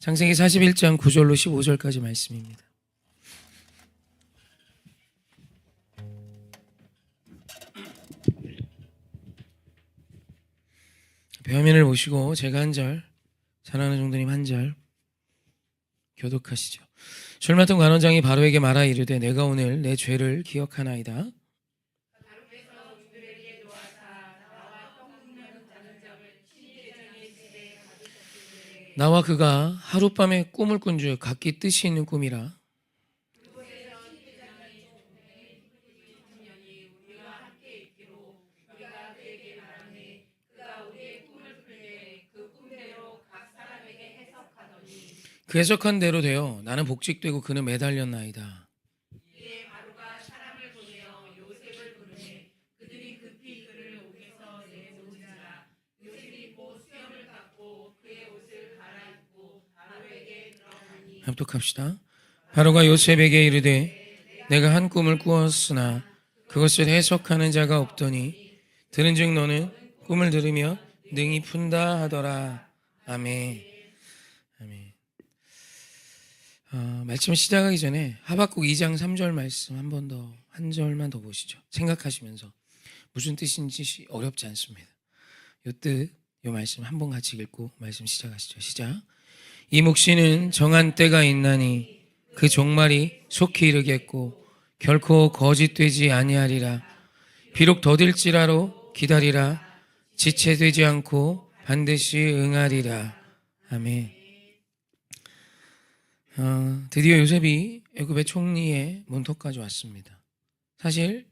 창세기 41장 9절로 15절까지 말씀입니다. 배화면을 보시고 제가 한 절, 사랑하는 종도님 한 절 교독하시죠. 술 맡은 관원장이 바로에게 말하 이르되 내가 오늘 내 죄를 기억하나이다. 나와 그가 하룻밤에 꿈을 꾼 줄 각기 뜻이 있는 꿈이라. 그 해석한 대로 되어 나는 복직되고 그는 매달렸나이다. 합독합시다. 바로가 요셉에게 이르되 내가 한 꿈을 꾸었으나 그것을 해석하는 자가 없더니 들은즉 너는 꿈을 들으며 능히 푼다 하더라. 아멘. 아멘. 말씀 시작하기 전에 하박국 2장 3절 말씀 한 절만 더 보시죠. 생각하시면서 무슨 뜻인지 어렵지 않습니다. 요 말씀 한번 같이 읽고 말씀 시작하시죠. 시작. 이 묵시는 정한 때가 있나니 그 종말이 속히 이르겠고 결코 거짓되지 아니하리라. 비록 더딜지라도 기다리라. 지체되지 않고 반드시 응하리라. 아멘. 드디어 요셉이 애굽의 총리의 문턱까지 왔습니다. 사실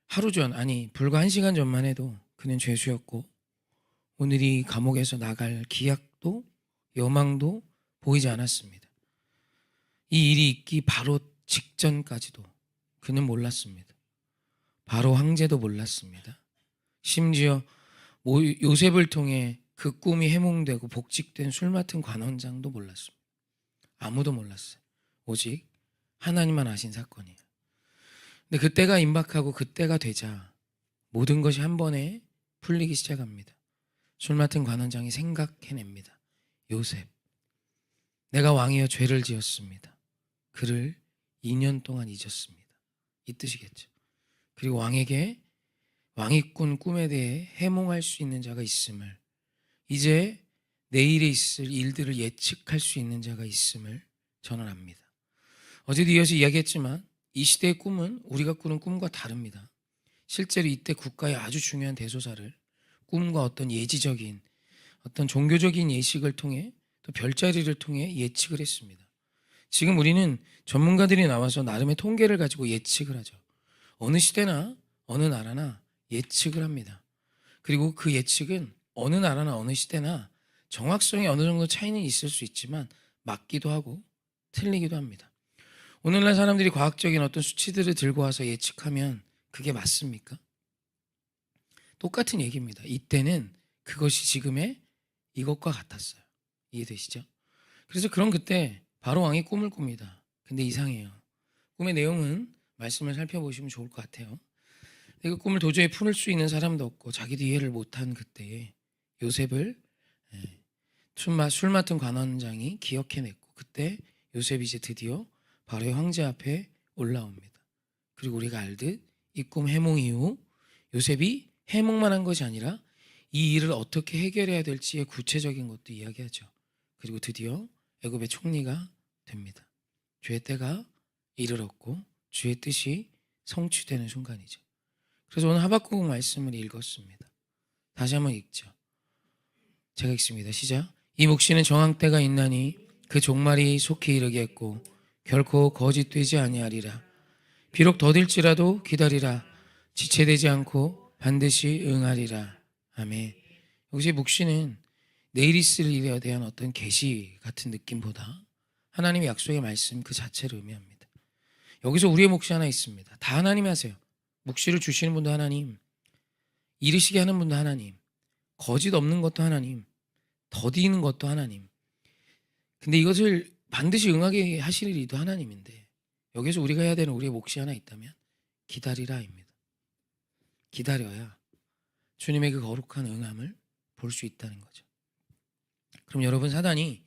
불과 1시간 전만 해도 그는 죄수였고 오늘이 감옥에서 나갈 기약도 여망도 보이지 않았습니다. 이 일이 있기 바로 직전까지도 그는 몰랐습니다. 바로 황제도 몰랐습니다. 심지어 요셉을 통해 그 꿈이 해몽되고 복직된 술 맡은 관원장도 몰랐습니다. 아무도 몰랐어요. 오직 하나님만 아신 사건이에요. 근데 그때가 임박하고 그때가 되자 모든 것이 한 번에 풀리기 시작합니다. 술 맡은 관원장이 생각해냅니다. 요셉, 내가 왕이여 죄를 지었습니다. 그를 2년 동안 잊었습니다. 이 뜻이겠죠. 그리고 왕에게 왕이 꾼 꿈에 대해 해몽할 수 있는 자가 있음을, 이제 내일에 있을 일들을 예측할 수 있는 자가 있음을 저는 압니다. 어제도 이어서 이야기했지만 이 시대의 꿈은 우리가 꾸는 꿈과 다릅니다. 실제로 이때 국가의 아주 중요한 대소사를 꿈과 어떤 예지적인 어떤 종교적인 예식을 통해 또 별자리를 통해 예측을 했습니다. 지금 우리는 전문가들이 나와서 나름의 통계를 가지고 예측을 하죠. 어느 시대나 어느 나라나 예측을 합니다. 그리고 그 예측은 어느 나라나 어느 시대나 정확성이 어느 정도 차이는 있을 수 있지만 맞기도 하고 틀리기도 합니다. 오늘날 사람들이 과학적인 어떤 수치들을 들고 와서 예측하면 그게 맞습니까? 똑같은 얘기입니다. 이때는 그것이 지금의 이것과 같았어요. 이해되시죠? 그래서 그때 바로 왕이 꿈을 꿉니다. 근데 이상해요. 꿈의 내용은 말씀을 살펴보시면 좋을 것 같아요. 그 꿈을 도저히 풀 수 있는 사람도 없고 자기도 이해를 못한 그때에 요셉을 술 맡은 관원장이 기억해냈고 그때 요셉이 이제 드디어 바로의 황제 앞에 올라옵니다. 그리고 우리가 알듯 이 꿈 해몽 이후 요셉이 해몽만 한 것이 아니라 이 일을 어떻게 해결해야 될지의 구체적인 것도 이야기하죠. 그리고 드디어 애굽의 총리가 됩니다. 주의 때가 이르렀고 주의 뜻이 성취되는 순간이죠. 그래서 오늘 하박국 말씀을 읽었습니다. 다시 한번 읽죠. 제가 읽습니다. 시작. 이 묵시는 정한 때가 있나니 그 종말이 속히 이르겠고 결코 거짓되지 아니하리라. 비록 더딜지라도 기다리라. 지체되지 않고 반드시 응하리라. 아멘. 여기서 묵시는 내일 있을 일에 대한 어떤 계시 같은 느낌보다 하나님의 약속의 말씀 그 자체를 의미합니다. 여기서 우리의 몫이 하나 있습니다. 다 하나님이 하세요. 묵시를 주시는 분도 하나님, 이르시게 하는 분도 하나님, 거짓 없는 것도 하나님, 더디는 것도 하나님. 근데 이것을 반드시 응하게 하실 일도 하나님인데 여기서 우리가 해야 되는 우리의 몫이 하나 있다면 기다리라입니다. 기다려야 주님의 그 거룩한 응함을 볼 수 있다는 거죠. 그럼 여러분, 사단이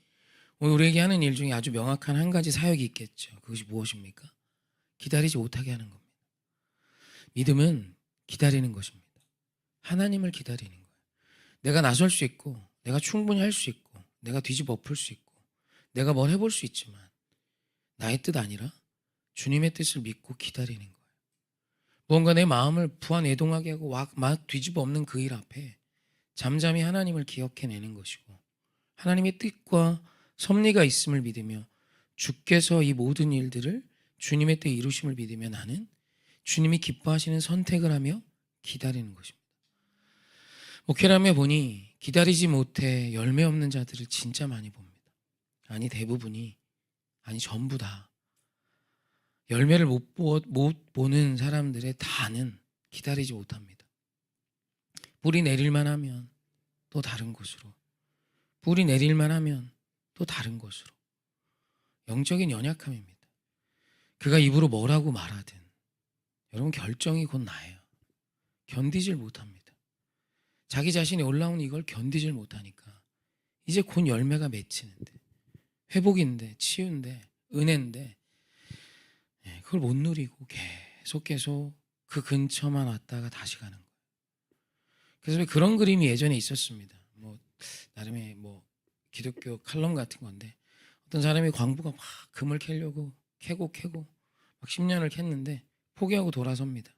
오늘 우리에게 하는 일 중에 아주 명확한 한 가지 사역이 있겠죠. 그것이 무엇입니까? 기다리지 못하게 하는 겁니다. 믿음은 기다리는 것입니다. 하나님을 기다리는 거예요. 내가 나설 수 있고, 내가 충분히 할 수 있고, 내가 뒤집어 엎을 수 있고, 내가 뭘 해볼 수 있지만 나의 뜻 아니라 주님의 뜻을 믿고 기다리는 거예요. 무언가 내 마음을 부안애동하게 하고 막 뒤집어 엎는 그 일 앞에 잠잠히 하나님을 기억해내는 것이고, 하나님의 뜻과 섭리가 있음을 믿으며 주께서 이 모든 일들을 주님의 뜻 이루심을 믿으며 나는 주님이 기뻐하시는 선택을 하며 기다리는 것입니다. 목회를 하며 보니 기다리지 못해 열매 없는 자들을 진짜 많이 봅니다. 아니 대부분이, 아니 전부 다 열매를 못 보는 사람들의 다는 기다리지 못합니다. 뿌리 내릴만 하면 또 다른 곳으로, 뿌리 내릴만 하면 또 다른 곳으로. 영적인 연약함입니다. 그가 입으로 뭐라고 말하든 여러분 결정이 곧 나예요. 견디질 못합니다. 자기 자신이 올라온 이걸 견디질 못하니까 이제 곧 열매가 맺히는데, 회복인데, 치유인데, 은혜인데 그걸 못 누리고 계속 그 근처만 왔다가 다시 가는 거예요. 그래서 그런 그림이 예전에 있었습니다. 나름의 기독교 칼럼 같은 건데, 어떤 사람이 광부가 막 금을 캐려고 캐고 막 10년을 캤는데 포기하고 돌아섭니다.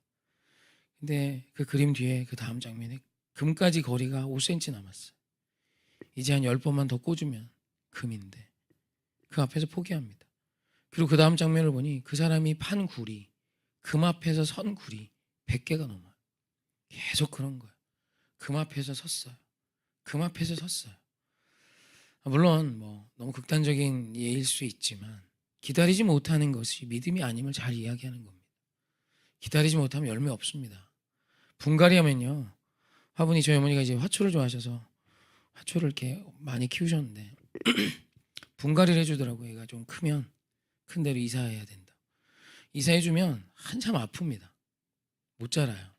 근데 그 그림 뒤에 그 다음 장면에 금까지 거리가 5cm 남았어요. 이제 한 10번만 더 꽂으면 금인데 그 앞에서 포기합니다. 그리고 그 다음 장면을 보니 그 사람이 판 굴이, 금 앞에서 선 굴이 100개가 넘어요. 계속 그런 거예요. 금 앞에서 섰어요. 금 앞에서 섰어요. 물론 너무 극단적인 예일 수 있지만 기다리지 못하는 것이 믿음이 아님을 잘 이야기하는 겁니다. 기다리지 못하면 열매 없습니다. 분갈이 하면요, 화분이, 저희 어머니가 이제 화초를 좋아하셔서 화초를 이렇게 많이 키우셨는데 분갈이를 해주더라고요. 얘가 좀 크면 큰 데로 이사해야 된다. 이사해주면 한참 아픕니다. 못 자라요.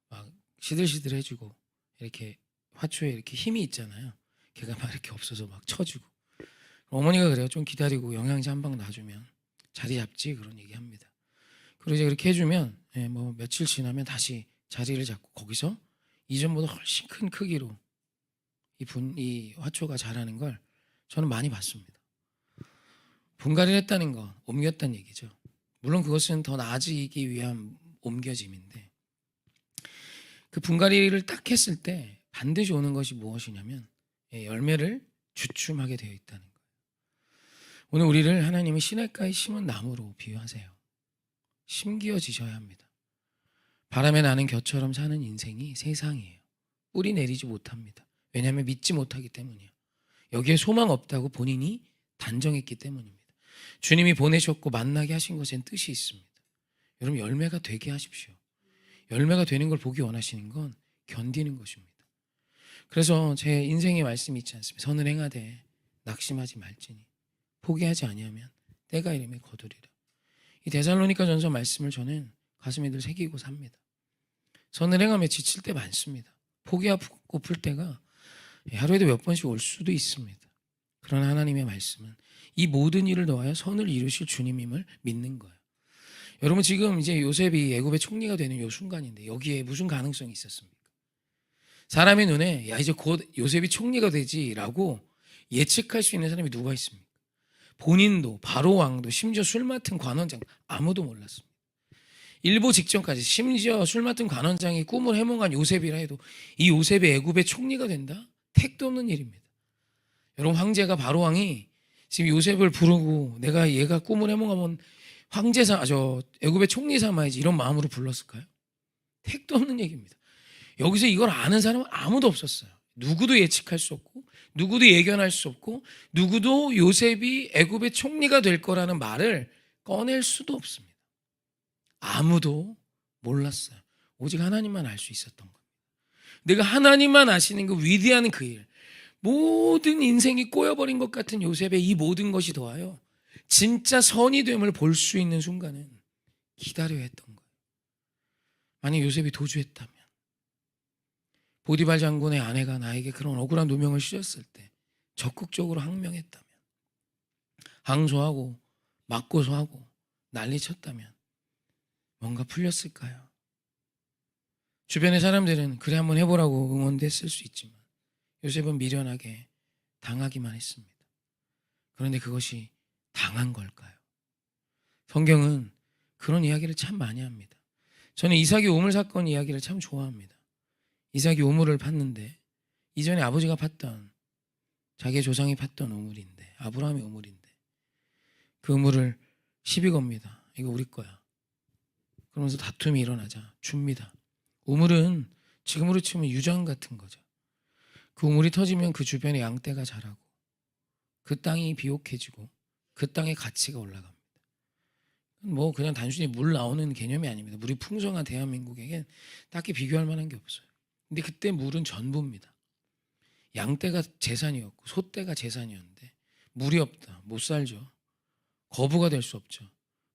막 시들시들해지고 이렇게 화초에 이렇게 힘이 있잖아요. 걔가 막 이렇게 없어서 막 쳐주고. 어머니가 그래요. 좀 기다리고 영양제 한 방 놔주면 자리 잡지, 그런 얘기합니다. 그리고 이제 그렇게 해주면 며칠 지나면 다시 자리를 잡고 거기서 이전보다 훨씬 큰 크기로 이 화초가 자라는 걸 저는 많이 봤습니다. 분갈이를 했다는 건 옮겼다는 얘기죠. 물론 그것은 더 나아지기 위한 옮겨짐인데, 그 분갈이를 딱 했을 때 반드시 오는 것이 무엇이냐면 열매를 주춤하게 되어 있다는 거예요. 오늘 우리를 하나님이 시냇가에 심은 나무로 비유하세요. 심기어지셔야 합니다. 바람에 나는 겨처럼 사는 인생이 세상이에요. 뿌리 내리지 못합니다. 왜냐하면 믿지 못하기 때문이에요. 여기에 소망 없다고 본인이 단정했기 때문입니다. 주님이 보내셨고 만나게 하신 것엔 뜻이 있습니다. 여러분, 열매가 되게 하십시오. 열매가 되는 걸 보기 원하시는 건 견디는 것입니다. 그래서 제 인생의 말씀이 있지 않습니까? 선을 행하되 낙심하지 말지니 포기하지 아니하면 때가 이르매 거두리라. 이 데살로니가 전서 말씀을 저는 가슴에 늘 새기고 삽니다. 선을 행하며 지칠 때 많습니다. 포기하고 풀 때가 하루에도 몇 번씩 올 수도 있습니다. 그러나 하나님의 말씀은 이 모든 일을 더하여 선을 이루실 주님임을 믿는 거예요. 여러분, 지금 이제 요셉이 애굽의 총리가 되는 요 순간인데 여기에 무슨 가능성이 있었습니까? 사람의 눈에 야 이제 곧 요셉이 총리가 되지라고 예측할 수 있는 사람이 누가 있습니까? 본인도, 바로 왕도, 심지어 술 맡은 관원장, 아무도 몰랐습니다. 일보 직전까지 심지어 술 맡은 관원장이 꿈을 해몽한 요셉이라 해도 이 요셉이 애굽의 총리가 된다? 택도 없는 일입니다. 여러분, 황제가, 바로 왕이 지금 요셉을 부르고 내가 얘가 꿈을 해몽하면 애굽의 총리 삼아야지, 이런 마음으로 불렀을까요? 택도 없는 얘기입니다. 여기서 이걸 아는 사람은 아무도 없었어요. 누구도 예측할 수 없고 누구도 예견할 수 없고 누구도 요셉이 애굽의 총리가 될 거라는 말을 꺼낼 수도 없습니다. 아무도 몰랐어요. 오직 하나님만 알 수 있었던 겁니다. 내가 하나님만 아시는 그 위대한 그 일, 모든 인생이 꼬여버린 것 같은 요셉의 이 모든 것이 더하여 진짜 선이 됨을 볼 수 있는 순간은 기다려야 했던 거예요. 만약 요셉이 도주했다면, 보디발 장군의 아내가 나에게 그런 억울한 누명을 씌웠을 때 적극적으로 항명했다면, 방소하고 맞고소하고 난리쳤다면 뭔가 풀렸을까요? 주변의 사람들은 그래 한번 해보라고 응원도 했을 수 있지만 요셉은 미련하게 당하기만 했습니다. 그런데 그것이 당한 걸까요? 성경은 그런 이야기를 참 많이 합니다. 저는 이삭이 우물 사건 이야기를 참 좋아합니다. 이삭이 우물을 팠는데 이전에 아버지가 팠던 자기의 조상이 팠던 우물인데 아브라함의 우물인데 그 우물을 시비 겁니다. 이거 우리 거야. 그러면서 다툼이 일어나자 줍니다. 우물은 지금으로 치면 유전 같은 거죠. 그 우물이 터지면 그 주변에 양떼가 자라고 그 땅이 비옥해지고 그 땅의 가치가 올라갑니다. 뭐 그냥 단순히 물 나오는 개념이 아닙니다. 물이 풍성한 대한민국에겐 딱히 비교할 만한 게 없어요. 근데 그때 물은 전부입니다. 양떼가 재산이었고 소떼가 재산이었는데 물이 없다. 못 살죠. 거부가 될 수 없죠.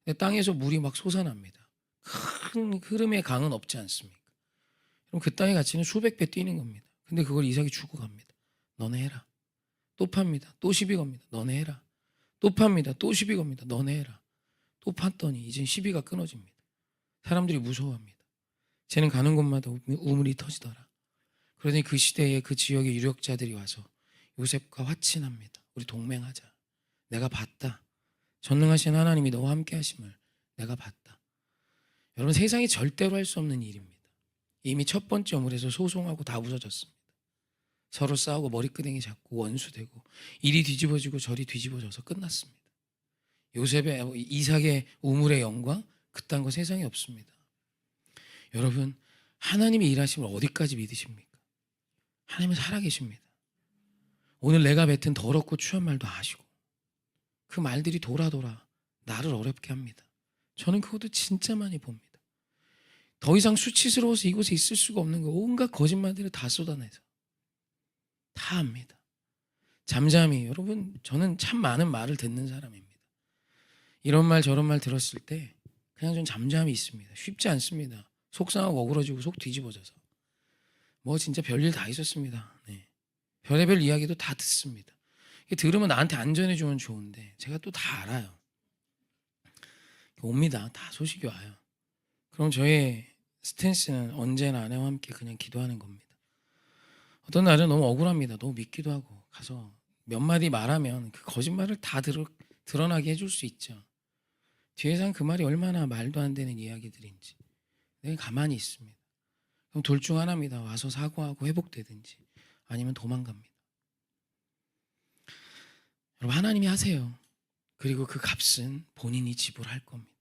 근데 땅에서 물이 막 솟아납니다. 큰 흐름의 강은 없지 않습니까? 그럼 그 땅의 가치는 수백 배 뛰는 겁니다. 근데 그걸 이삭이 주고 갑니다. 너네 해라. 또 팝니다. 또 시비 겁니다. 너네 해라. 또 팝니다. 또 시비 겁니다. 너네 해라. 또 팠더니 이젠 시비가 끊어집니다. 사람들이 무서워합니다. 쟤는 가는 곳마다 우물이 터지더라. 그러더니 그 시대에 그 지역의 유력자들이 와서 요셉과 화친합니다. 우리 동맹하자. 내가 봤다. 전능하신 하나님이 너와 함께 하심을 내가 봤다. 여러분 세상이 절대로 할 수 없는 일입니다. 이미 첫 번째 우물에서 소송하고 다 부서졌습니다. 서로 싸우고 머리끄댕이 잡고 원수되고 이리 뒤집어지고 저리 뒤집어져서 끝났습니다. 요셉의 이삭의 우물의 영광 그딴 거 세상에 없습니다. 여러분 하나님의 일하심을 어디까지 믿으십니까? 하나님은 살아계십니다. 오늘 내가 뱉은 더럽고 추한 말도 아시고 그 말들이 돌아 나를 어렵게 합니다. 저는 그것도 진짜 많이 봅니다. 더 이상 수치스러워서 이곳에 있을 수가 없는 거 온갖 거짓말들을 다 쏟아내서 다 합니다. 잠잠히 여러분 저는 참 많은 말을 듣는 사람입니다. 이런 말 저런 말 들었을 때 그냥 좀 잠잠히 있습니다. 쉽지 않습니다. 속상하고 억울해지고 속 뒤집어져서 뭐 진짜 별일 다 있었습니다. 네. 별의별 이야기도 다 듣습니다. 들으면 나한테 안전해주면 좋은데 제가 또 다 알아요. 옵니다. 다 소식이 와요. 그럼 저의 스탠스는 언제나 아내와 함께 그냥 기도하는 겁니다. 어떤 날은 너무 억울합니다. 너무 믿기도 하고 가서 몇 마디 말하면 그 거짓말을 다 드러나게 해줄 수 있죠. 뒤에선 그 말이 얼마나 말도 안 되는 이야기들인지 내가 가만히 있습니다. 그럼 둘 중 하나입니다. 와서 사과하고 회복되든지 아니면 도망갑니다. 여러분 하나님이 하세요. 그리고 그 값은 본인이 지불할 겁니다.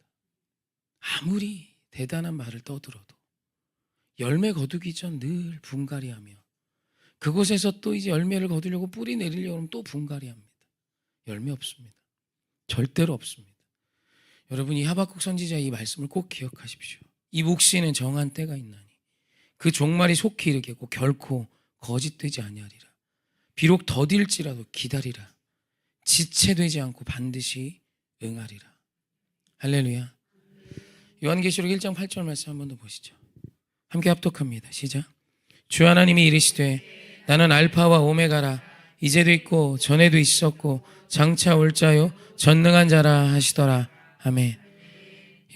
아무리 대단한 말을 떠들어도 열매 거두기 전 늘 분갈이하며 그곳에서 또 이제 열매를 거두려고 뿌리 내리려고 하면 또 분갈이합니다. 열매 없습니다. 절대로 없습니다. 여러분 이 하박국 선지자의 이 말씀을 꼭 기억하십시오. 이 묵시는 정한 때가 있나니 그 종말이 속히 이르겠고 결코 거짓되지 아니하리라. 비록 더딜지라도 기다리라. 지체되지 않고 반드시 응하리라. 할렐루야. 요한계시록 1장 8절 말씀 한 번 더 보시죠. 함께 합독합니다. 시작. 주 하나님이 이르시되 나는 알파와 오메가라. 이제도 있고 전에도 있었고 장차 올 자요 전능한 자라 하시더라. 아멘.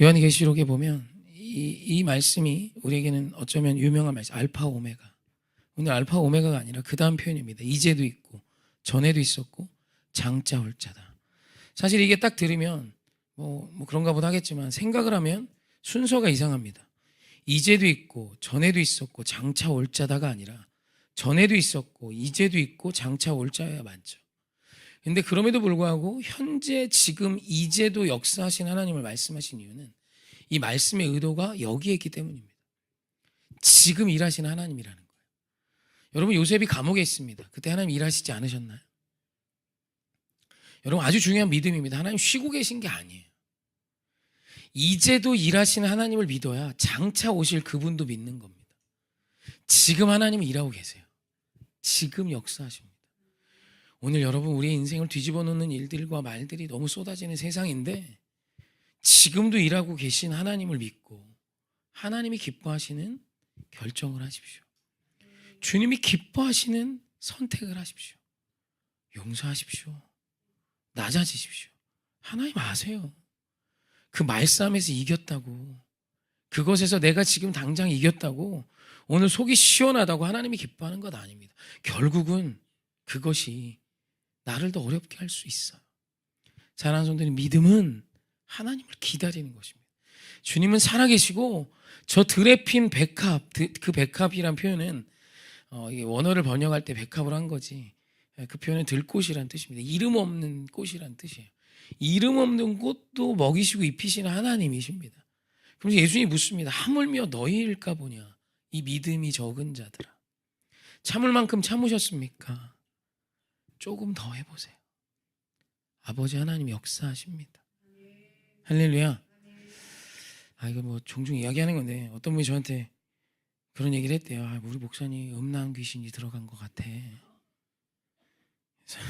요한계시록에 보면 이 말씀이 우리에게는 어쩌면 유명한 말씀. 알파 오메가. 오늘 알파 오메가가 아니라 그 다음 표현입니다. 이제도 있고 전에도 있었고 장차 올 자다. 사실 이게 딱 들으면 뭐 그런가 보다 하겠지만 생각을 하면 순서가 이상합니다. 이제도 있고 전에도 있었고 장차 올 자다가 아니라 전에도 있었고 이제도 있고 장차 올 자여야 맞죠. 근데 그럼에도 불구하고 현재 지금 이제도 역사하신 하나님을 말씀하신 이유는 이 말씀의 의도가 여기에 있기 때문입니다. 지금 일하시는 하나님이라는 거예요. 여러분 요셉이 감옥에 있습니다. 그때 하나님 일하시지 않으셨나요? 여러분 아주 중요한 믿음입니다. 하나님 쉬고 계신 게 아니에요. 이제도 일하시는 하나님을 믿어야 장차 오실 그분도 믿는 겁니다. 지금 하나님이 일하고 계세요. 지금 역사하십니다. 오늘 여러분 우리의 인생을 뒤집어 놓는 일들과 말들이 너무 쏟아지는 세상인데 지금도 일하고 계신 하나님을 믿고 하나님이 기뻐하시는 결정을 하십시오. 주님이 기뻐하시는 선택을 하십시오. 용서하십시오. 낮아지십시오. 하나님 아세요. 그 말싸움에서 이겼다고, 그것에서 내가 지금 당장 이겼다고 오늘 속이 시원하다고 하나님이 기뻐하는 것 아닙니다. 결국은 그것이 나를 더 어렵게 할 수 있어요. 사랑하는 성도님, 믿음은 하나님을 기다리는 것입니다. 주님은 살아계시고 저 들에 핀 백합, 그 백합이란 표현은 이게 원어를 번역할 때 백합을 한 거지, 그 표현은 들꽃이란 뜻입니다. 이름 없는 꽃이란 뜻이에요. 이름 없는 꽃도 먹이시고 입히시는 하나님이십니다. 그럼 예수님이 묻습니다. 하물며 너희일까 보냐, 이 믿음이 적은 자들아. 참을 만큼 참으셨습니까? 조금 더 해보세요. 아버지 하나님 역사하십니다. 할렐루야. 이거 뭐 종종 이야기하는 건데, 어떤 분이 저한테 그런 얘기를 했대요. 우리 목사님 음란 귀신이 들어간 것 같아. 그래서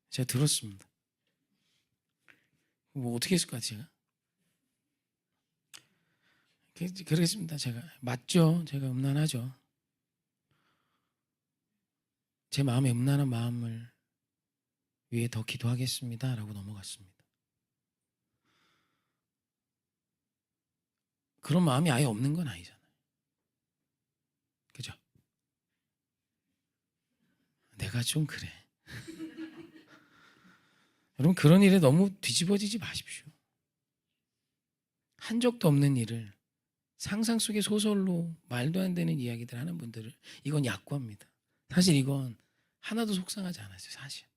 제가 들었습니다. 뭐 어떻게 했을까 제가? 그러겠습니다. 제가 맞죠. 제가 음란하죠. 제 마음에 음란한 마음을 위해 더 기도하겠습니다 라고 넘어갔습니다. 그런 마음이 아예 없는 건 아니잖아요. 그죠? 내가 좀 그래. 여러분, 그런 일에 너무 뒤집어지지 마십시오. 한 적도 없는 일을 상상 속의 소설로 말도 안 되는 이야기들 하는 분들을, 이건 약과입니다. 사실 이건 하나도 속상하지 않았어요. 사실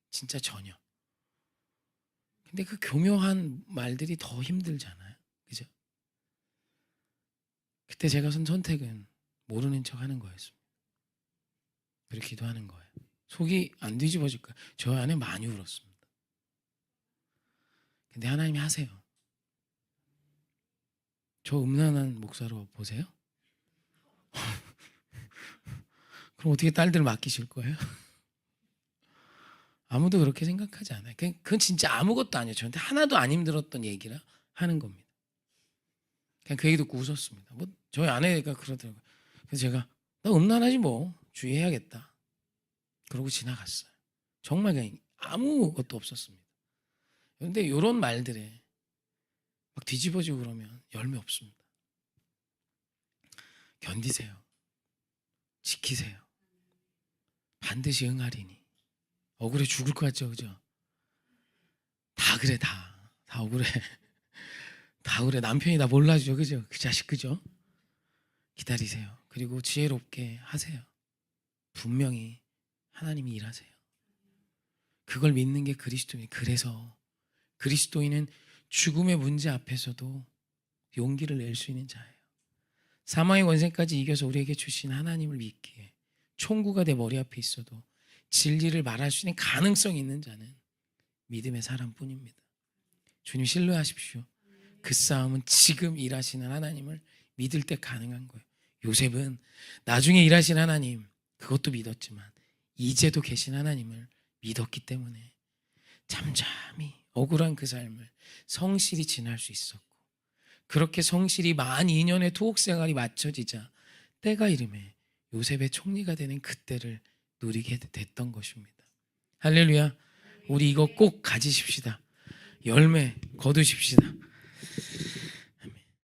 진짜 전혀. 근데 그 교묘한 말들이 더 힘들잖아요. 그죠? 그때 제가 선 선택은 모르는 척 하는 거였습니다. 그렇게 기도하는 거예요. 속이 안 뒤집어질 거예요. 저 안에 많이 울었습니다. 근데 하나님이 하세요. 저 음란한 목사로 보세요? 그럼 어떻게 딸들 맡기실 거예요? 아무도 그렇게 생각하지 않아요. 그건 진짜 아무것도 아니에요. 저한테 하나도 안 힘들었던 얘기라 하는 겁니다. 그냥 그 얘기 듣고 웃었습니다. 뭐 저희 아내가 그러더라고요. 그래서 제가 나 음란하지 뭐, 주의해야겠다, 그러고 지나갔어요. 정말 그냥 아무것도 없었습니다. 그런데 이런 말들에 막 뒤집어지고 그러면 열매 없습니다. 견디세요. 지키세요. 반드시 응하리니. 억울해 죽을 것 같죠, 그죠? 다 그래, 다 억울해. 다 그래. 남편이 나 몰라주죠, 그죠? 그 자식, 그죠? 기다리세요. 그리고 지혜롭게 하세요. 분명히 하나님이 일하세요. 그걸 믿는 게 그리스도인. 그래서 그리스도인은 죽음의 문제 앞에서도 용기를 낼 수 있는 자예요. 사망의 권세까지 이겨서 우리에게 주신 하나님을 믿기에 총구가 내 머리 앞에 있어도 진리를 말할 수 있는 가능성이 있는 자는 믿음의 사람뿐입니다. 주님 신뢰하십시오. 그 싸움은 지금 일하시는 하나님을 믿을 때 가능한 거예요. 요셉은 나중에 일하신 하나님, 그것도 믿었지만 이제도 계신 하나님을 믿었기 때문에 잠잠히 억울한 그 삶을 성실히 지날 수 있었고, 그렇게 성실히 만 2년의 투옥 생활이 마쳐지자 때가 이름에 요셉의 총리가 되는 그때를 누리게 됐던 것입니다. 할렐루야. 우리 이거 꼭 가지십시다. 열매 거두십시다.